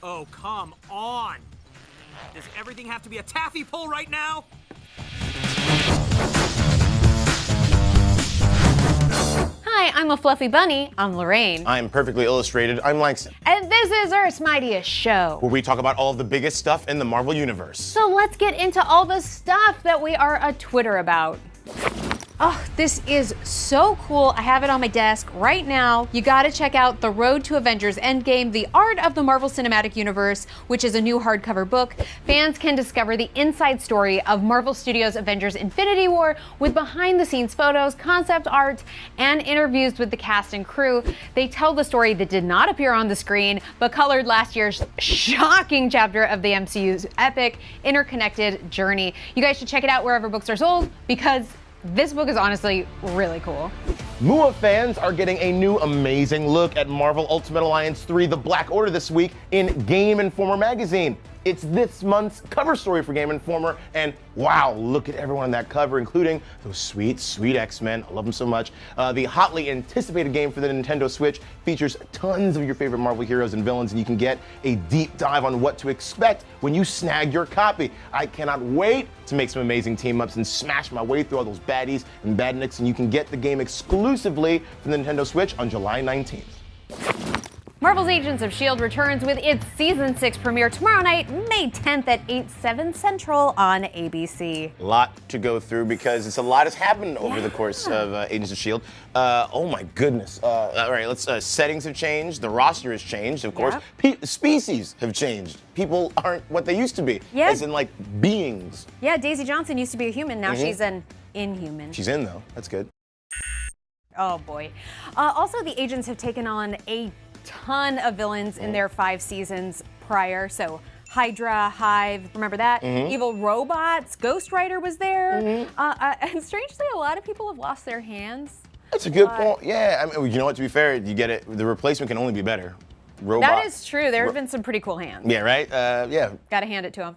Oh, come on! Does everything have to be a taffy pull right now? Hi, I'm a fluffy bunny. I'm Lorraine. I'm perfectly illustrated. I'm Langston. And this is Earth's Mightiest Show, where we talk about all of the biggest stuff in the Marvel Universe. So let's get into all the stuff that we are a Twitter about. Oh, this is so cool. I have it on my desk right now. You gotta check out The Road to Avengers Endgame, The Art of the Marvel Cinematic Universe, which is a new hardcover book. Fans can discover the inside story of Marvel Studios' Avengers Infinity War with behind-the-scenes photos, concept art, and interviews with the cast and crew. They tell the story that did not appear on the screen, but colored last year's shocking chapter of the MCU's epic, interconnected journey. You guys should check it out wherever books are sold, because this book is honestly really cool. MUA fans are getting a new amazing look at Marvel Ultimate Alliance 3 The Black Order this week in Game Informer magazine. It's this month's cover story for Game Informer, and wow, look at everyone on that cover, including those sweet, sweet X-Men. I love them so much. The hotly anticipated game for the Nintendo Switch features tons of your favorite Marvel heroes and villains, and you can get a deep dive on what to expect when you snag your copy. I cannot wait to make some amazing team-ups and smash my way through all those baddies and badniks, and you can get the game exclusively from the Nintendo Switch on July 19th. Marvel's Agents of S.H.I.E.L.D. returns with its Season 6 premiere tomorrow night, May 10th at 8/7 Central on ABC. A lot to go through because a lot has happened over the course of Agents of S.H.I.E.L.D. Oh my goodness. All right, settings have changed, the roster has changed, of course. Species have changed. People aren't what they used to be, as in like beings. Yeah, Daisy Johnson used to be a human, now she's an inhuman. She's in though, that's good. Oh boy. Also, the agents have taken on a ton of villains in their 5 seasons prior. So Hydra, Hive, remember that? Evil robots, Ghost Rider was there. And strangely, a lot of people have lost their hands. That's a good point. Yeah, I mean, you know what, to be fair, you get it. The replacement can only be better. That is true. There have been some pretty cool hands. Yeah, right? Yeah. Gotta hand it to them.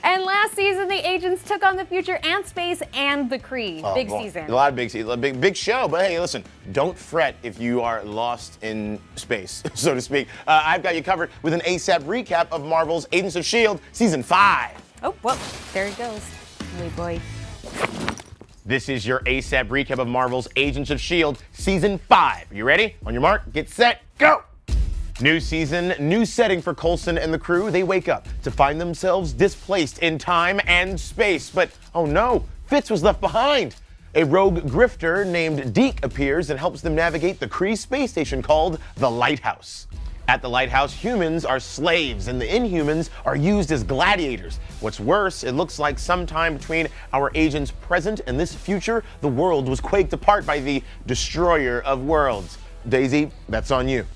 And last season, the agents took on the future and space and the Kree. Big season. A lot of big show. But hey, listen, don't fret if you are lost in space, so to speak. I've got you covered with an ASAP recap of Marvel's Agents of S.H.I.E.L.D. Season 5. Oh, well, there he goes. Hey, boy. This is your ASAP recap of Marvel's Agents of S.H.I.E.L.D. Season 5. You ready? On your mark, get set, go! New season, new setting for Coulson and the crew. They wake up to find themselves displaced in time and space. But oh no, Fitz was left behind. A rogue grifter named Deke appears and helps them navigate the Kree space station called the Lighthouse. At the Lighthouse, humans are slaves and the Inhumans are used as gladiators. What's worse, it looks like sometime between our agents' present and this future, the world was quaked apart by the Destroyer of Worlds. Daisy, that's on you.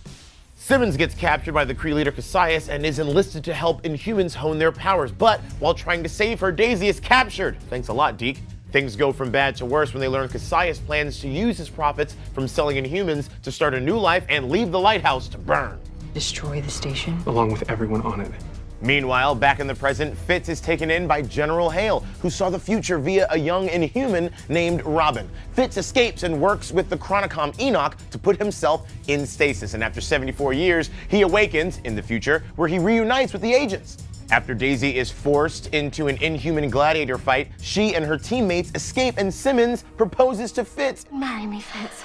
Simmons gets captured by the Kree leader Cassius and is enlisted to help Inhumans hone their powers, but while trying to save her, Daisy is captured. Thanks a lot, Deke. Things go from bad to worse when they learn Cassius plans to use his profits from selling Inhumans to start a new life and leave the Lighthouse to burn. Destroy the station? Along with everyone on it. Meanwhile, back in the present, Fitz is taken in by General Hale, who saw the future via a young Inhuman named Robin. Fitz escapes and works with the Chronicom Enoch to put himself in stasis, and after 74 years, he awakens in the future, where he reunites with the agents. After Daisy is forced into an Inhuman gladiator fight, she and her teammates escape, and Simmons proposes to Fitz. Marry me, Fitz.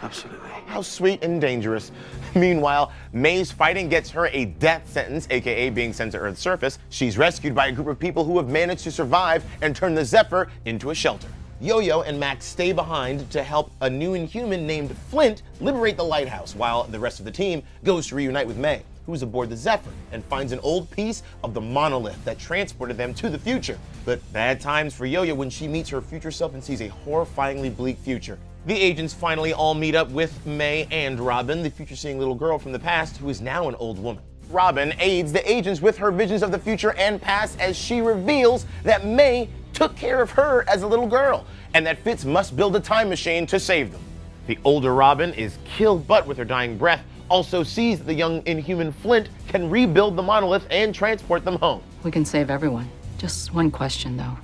Absolutely. How sweet and dangerous. Meanwhile, May's fighting gets her a death sentence, aka being sent to Earth's surface. She's rescued by a group of people who have managed to survive and turn the Zephyr into a shelter. Yo-Yo and Max stay behind to help a new Inhuman named Flint liberate the Lighthouse, while the rest of the team goes to reunite with May, who's aboard the Zephyr and finds an old piece of the monolith that transported them to the future. But bad times for Yo-Yo when she meets her future self and sees a horrifyingly bleak future. The agents finally all meet up with May and Robin, the future-seeing little girl from the past who is now an old woman. Robin aids the agents with her visions of the future and past as she reveals that May took care of her as a little girl, and that Fitz must build a time machine to save them. The older Robin is killed, but with her dying breath, also sees that the young Inhuman Flint can rebuild the monolith and transport them home. We can save everyone. Just one question, though.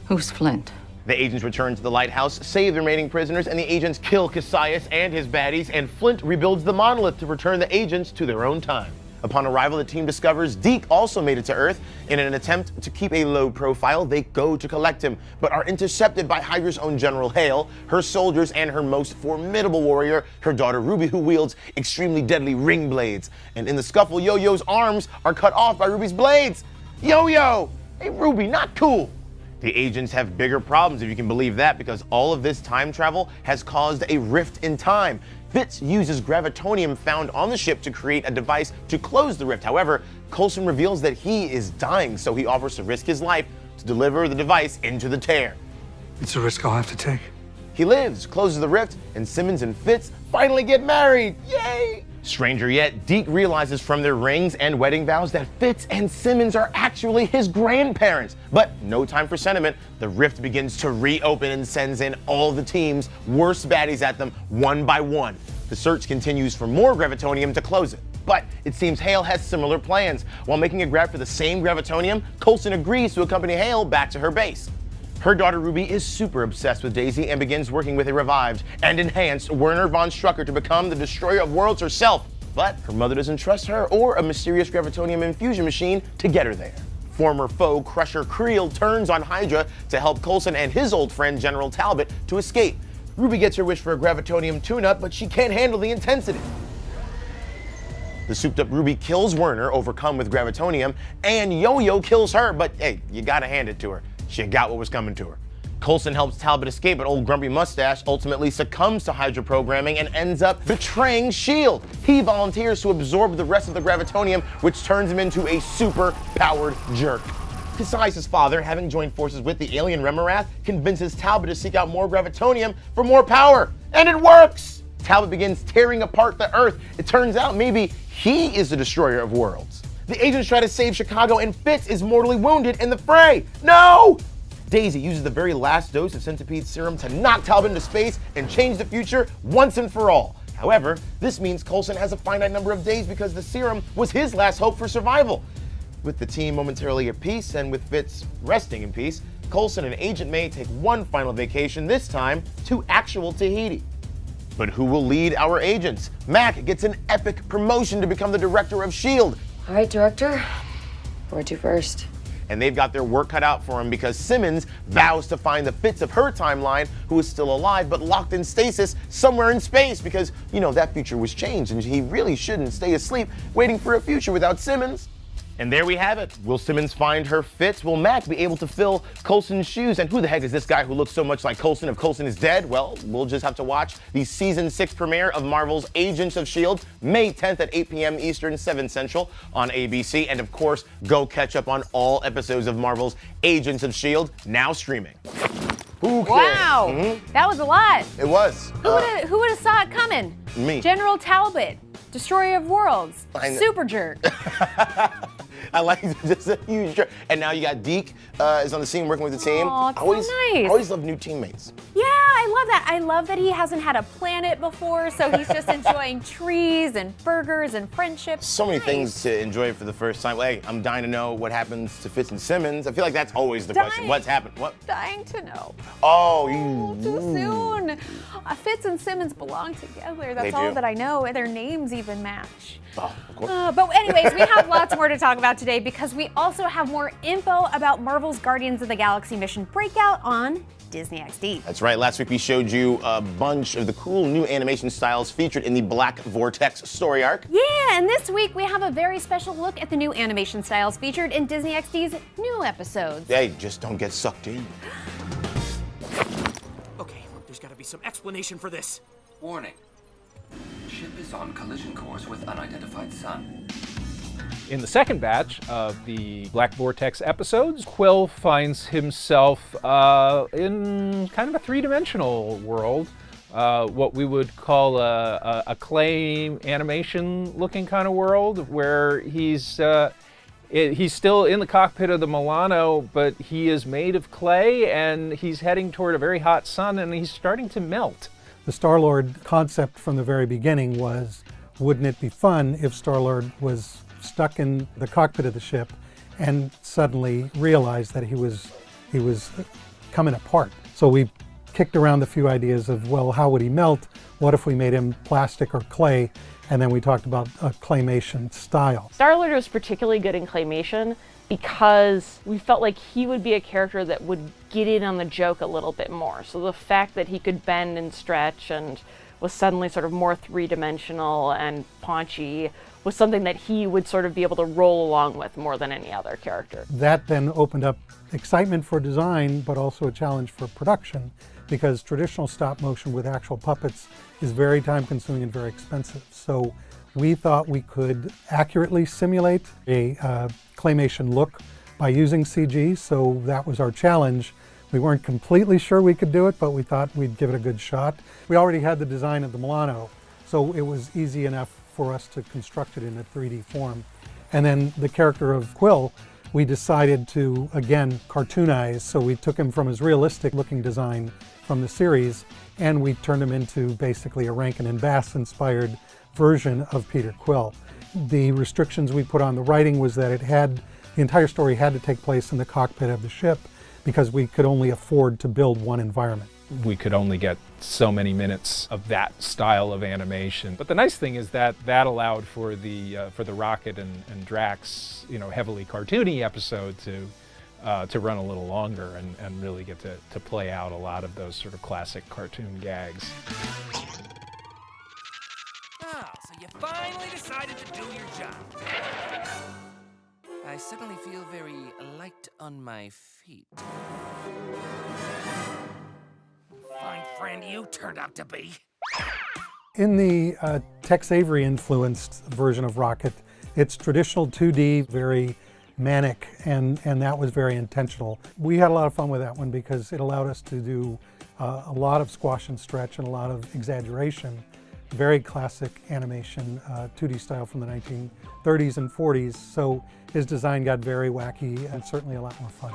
Who's Flint? The agents return to the Lighthouse, save the remaining prisoners, and the agents kill Cassius and his baddies, and Flint rebuilds the monolith to return the agents to their own time. Upon arrival, the team discovers Deke also made it to Earth. In an attempt to keep a low profile, they go to collect him, but are intercepted by Hydra's own General Hale, her soldiers, and her most formidable warrior, her daughter Ruby, who wields extremely deadly ring blades. And in the scuffle, Yo-Yo's arms are cut off by Ruby's blades. Yo-Yo! Hey, Ruby, not cool. The agents have bigger problems, if you can believe that, because all of this time travel has caused a rift in time. Fitz uses gravitonium found on the ship to create a device to close the rift. However, Coulson reveals that he is dying, so he offers to risk his life to deliver the device into the tear. It's a risk I'll have to take. He lives, closes the rift, and Simmons and Fitz finally get married. Yay! Stranger yet, Deke realizes from their rings and wedding vows that Fitz and Simmons are actually his grandparents. But no time for sentiment. The rift begins to reopen and sends in all the team's worst baddies at them one by one. The search continues for more gravitonium to close it. But it seems Hale has similar plans. While making a grab for the same gravitonium, Coulson agrees to accompany Hale back to her base. Her daughter Ruby is super obsessed with Daisy and begins working with a revived and enhanced Werner von Strucker to become the destroyer of worlds herself. But her mother doesn't trust her or a mysterious gravitonium infusion machine to get her there. Former foe Crusher Creel turns on Hydra to help Coulson and his old friend General Talbot to escape. Ruby gets her wish for a gravitonium tune-up, but she can't handle the intensity. The souped-up Ruby kills Werner, overcome with gravitonium, and Yo-Yo kills her, but hey, you gotta hand it to her. She got what was coming to her. Coulson helps Talbot escape, but old Grumpy Mustache ultimately succumbs to Hydra programming and ends up betraying S.H.I.E.L.D. He volunteers to absorb the rest of the gravitonium, which turns him into a super-powered jerk. Kasai's father, having joined forces with the alien Remorath, convinces Talbot to seek out more gravitonium for more power. And it works! Talbot begins tearing apart the Earth. It turns out maybe he is the destroyer of worlds. The agents try to save Chicago, and Fitz is mortally wounded in the fray. No! Daisy uses the very last dose of Centipede serum to knock Talbot into space and change the future once and for all. However, this means Coulson has a finite number of days because the serum was his last hope for survival. With the team momentarily at peace and with Fitz resting in peace, Coulson and Agent May take one final vacation, this time to actual Tahiti. But who will lead our agents? Mac gets an epic promotion to become the director of S.H.I.E.L.D. All right, Director. Where to first? And they've got their work cut out for him because Simmons vows to find the Fitz of her timeline who is still alive but locked in stasis somewhere in space because, you know, that future was changed and he really shouldn't stay asleep waiting for a future without Simmons. And there we have it. Will Simmons find her Fitz? Will Mac be able to fill Coulson's shoes? And who the heck is this guy who looks so much like Coulson if Coulson is dead? Well, we'll just have to watch the Season 6 premiere of Marvel's Agents of S.H.I.E.L.D. May 10th at 8 p.m. Eastern, 7 Central on ABC. And of course, go catch up on all episodes of Marvel's Agents of S.H.I.E.L.D. now streaming. Okay. Wow, that was a lot. It was. Who would have saw it coming? Me. General Talbot, Destroyer of Worlds, Super Jerk. I like just a huge jerk. And now you got Deke is on the scene working with the team. Aw, it's so nice. I always love new teammates. Yeah, I love that. I love that he hasn't had a planet before, so he's just enjoying trees and burgers and friendships. So many Nice. things to enjoy for the first time. Hey, I'm dying to know what happens to Fitz and Simmons. I feel like that's always the question. Dying. What's happened? What? Dying to know. Oh, Too soon. Fitz and Simmons belong together. That's They all do. that I know. Their names even match. Oh, of course. But anyways, we have lots more to talk about today because we also have more info about Marvel's Guardians of the Galaxy mission Breakout on Disney XD. That's right. Last week we showed you a bunch of the cool new animation styles featured in the Black Vortex story arc. Yeah, and this week we have a very special look at the new animation styles featured in Disney XD's new episodes. Hey, just don't get sucked in. Okay, there's gotta be some explanation for this. Warning. Ship is on collision course with unidentified sun. In the second batch of the Black Vortex episodes, Quill finds himself in kind of a three-dimensional world, what we would call a clay animation-looking kind of world, where he's still in the cockpit of the Milano, but he is made of clay, and he's heading toward a very hot sun, and he's starting to melt. The Star-Lord concept from the very beginning was, wouldn't it be fun if Star-Lord was stuck in the cockpit of the ship and suddenly realized that he was coming apart. So we kicked around a few ideas of, well, how would he melt? What if we made him plastic or clay? and then we talked about a claymation style. Star-Lord was particularly good in claymation because we felt like he would be a character that would get in on the joke a little bit more. So the fact that he could bend and stretch and was suddenly sort of more three-dimensional and paunchy was something that he would sort of be able to roll along with more than any other character. That then opened up excitement for design, but also a challenge for production, because traditional stop motion with actual puppets is very time-consuming and very expensive. So we thought we could accurately simulate a claymation look by using CG, so that was our challenge. We weren't completely sure we could do it, but we thought we'd give it a good shot. We already had the design of the Milano, so it was easy enough for us to construct it in a 3D form. And then the character of Quill, we decided to, again, cartoonize, so we took him from his realistic looking design from the series, and we turned him into basically a Rankin and Bass inspired version of Peter Quill. The restrictions we put on the writing was that the entire story had to take place in the cockpit of the ship, because we could only afford to build one environment. We could only get so many minutes of that style of animation. But the nice thing is that that allowed for the Rocket and Drax, heavily cartoony episode to run a little longer and really get to play out a lot of those sort of classic cartoon gags. Oh, so you finally decided to do your job. I suddenly feel very light on my feet. Fine friend you turned out to be. In the Tex Avery influenced version of Rocket, it's traditional 2D, very manic, and that was very intentional. We had a lot of fun with that one because it allowed us to do a lot of squash and stretch and a lot of exaggeration. Very classic animation, 2D style from the 1930s and 40s. So his design got very wacky and certainly a lot more fun.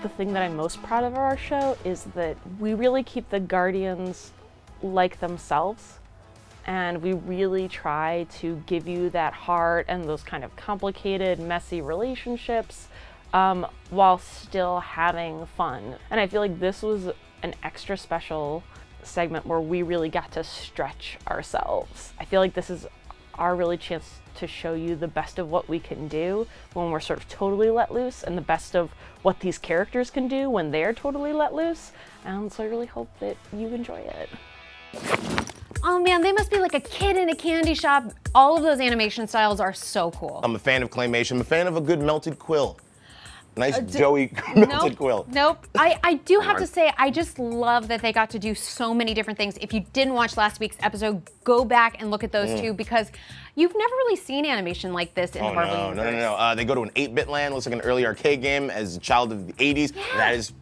The thing that I'm most proud of our show is that we really keep the Guardians like themselves, and we really try to give you that heart and those kind of complicated, messy relationships while still having fun. And I feel like this was an extra special segment where we really got to stretch ourselves. I feel like this is our really chance to show you the best of what we can do when we're sort of totally let loose, and the best of what these characters can do when they're totally let loose. And so I really hope that you enjoy it. Oh man, they must be like a kid in a candy shop. All of those animation styles are so cool. I'm a fan of claymation. I'm a fan of a good melted quill. Nice doughy melted quill. Nope. I do have to say, I just love that they got to do so many different things. If you didn't watch last week's episode, go back and look at those two, because you've never really seen animation like this in the Marvel universe. No. They go to an 8-bit land. Looks like an early arcade game. As a child of the 80s, that is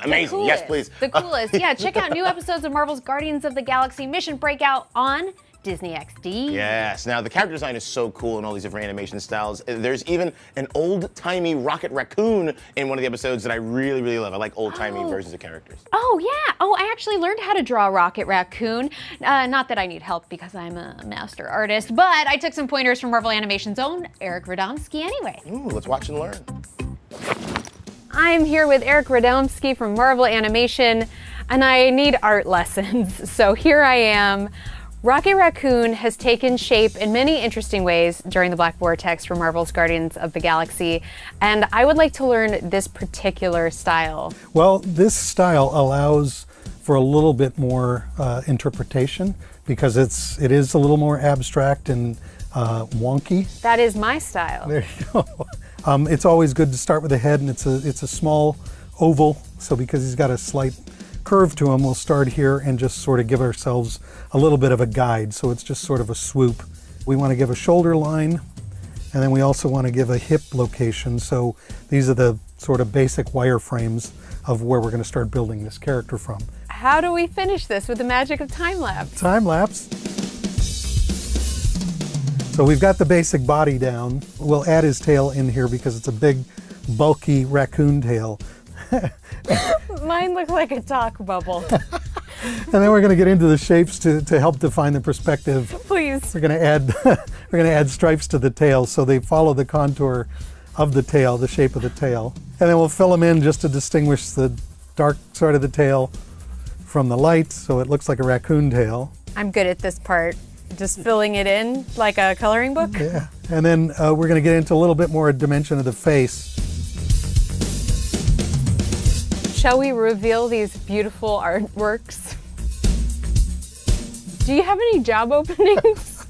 amazing. Yes, please. The coolest. Yeah, check out new episodes of Marvel's Guardians of the Galaxy Mission Breakout on Disney XD. Yes. Now, the character design is so cool in all these different animation styles. There's even an old-timey Rocket Raccoon in one of the episodes that I really, really love. I like old-timey versions of characters. Oh, yeah. Oh, I actually learned how to draw Rocket Raccoon. Not that I need help because I'm a master artist, but I took some pointers from Marvel Animation's own Eric Radomski anyway. Ooh, let's watch and learn. I'm here with Eric Radomski from Marvel Animation, and I need art lessons. So here I am. Rocket Raccoon has taken shape in many interesting ways during the Black Vortex for Marvel's Guardians of the Galaxy, and I would like to learn this particular style. Well, this style allows for a little bit more interpretation because it is a little more abstract and wonky. That is my style. There you go. It's always good to start with the head, and it's a small oval, so because he's got a slight curve to him, we'll start here and just sort of give ourselves a little bit of a guide. So it's just sort of a swoop. We want to give a shoulder line, and then we also want to give a hip location. So these are the sort of basic wireframes of where we're going to start building this character from. How do we finish this with the magic of time lapse? Time lapse. So we've got the basic body down. We'll add his tail in here because it's a big, bulky raccoon tail. Mine looks like a talk bubble. And then we're going to get into the shapes to help define the perspective. Please. We're going to add stripes to the tail so they follow the contour of the tail, the shape of the tail. And then we'll fill them in just to distinguish the dark side of the tail from the lights, so it looks like a raccoon tail. I'm good at this part. Just filling it in like a coloring book. Yeah. And then we're going to get into a little bit more dimension of the face. Shall we reveal these beautiful artworks? Do you have any job openings?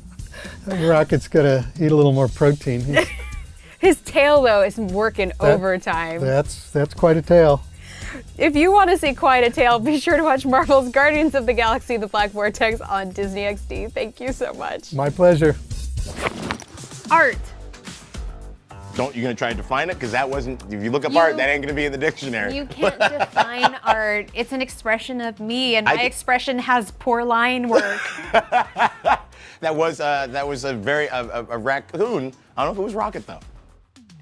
Rocket's got to eat a little more protein. His tail, though, is working overtime. That's quite a tail. If you want to see quite a tale, be sure to watch Marvel's Guardians of the Galaxy: The Black Vortex on Disney XD. Thank you so much. My pleasure. Art. You're gonna try to define it? Because that wasn't, if you look up art, that ain't gonna be in the dictionary. You can't define art. It's an expression of me, and my expression has poor line work. That was a very raccoon. I don't know if it was Rocket though.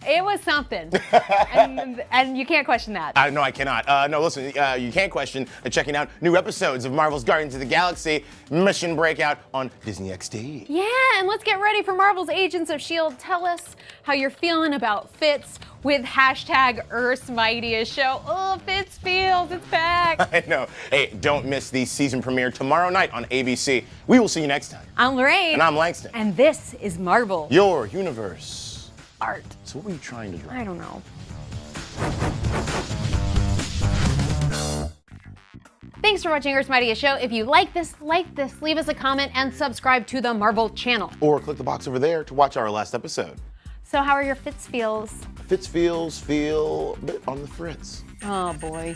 It was something, and you can't question that. No, I cannot. No, listen, you can't question checking out new episodes of Marvel's Guardians of the Galaxy Mission Breakout on Disney XD. Yeah, and let's get ready for Marvel's Agents of S.H.I.E.L.D. Tell us how you're feeling about Fitz with hashtag Earth's Mightiest Show. Oh, Fitz feels, it's back. I know. Hey, don't miss the season premiere tomorrow night on ABC. We will see you next time. I'm Lorraine. And I'm Langston. And this is Marvel. Your universe. Art. So what were you trying to draw? I don't know. Thanks for watching Earth's Mightiest Show. If you like this, leave us a comment and subscribe to the Marvel channel. Or click the box over there to watch our last episode. So how are your Fitz feels? Fitz feels feel a bit on the fritz. Oh boy.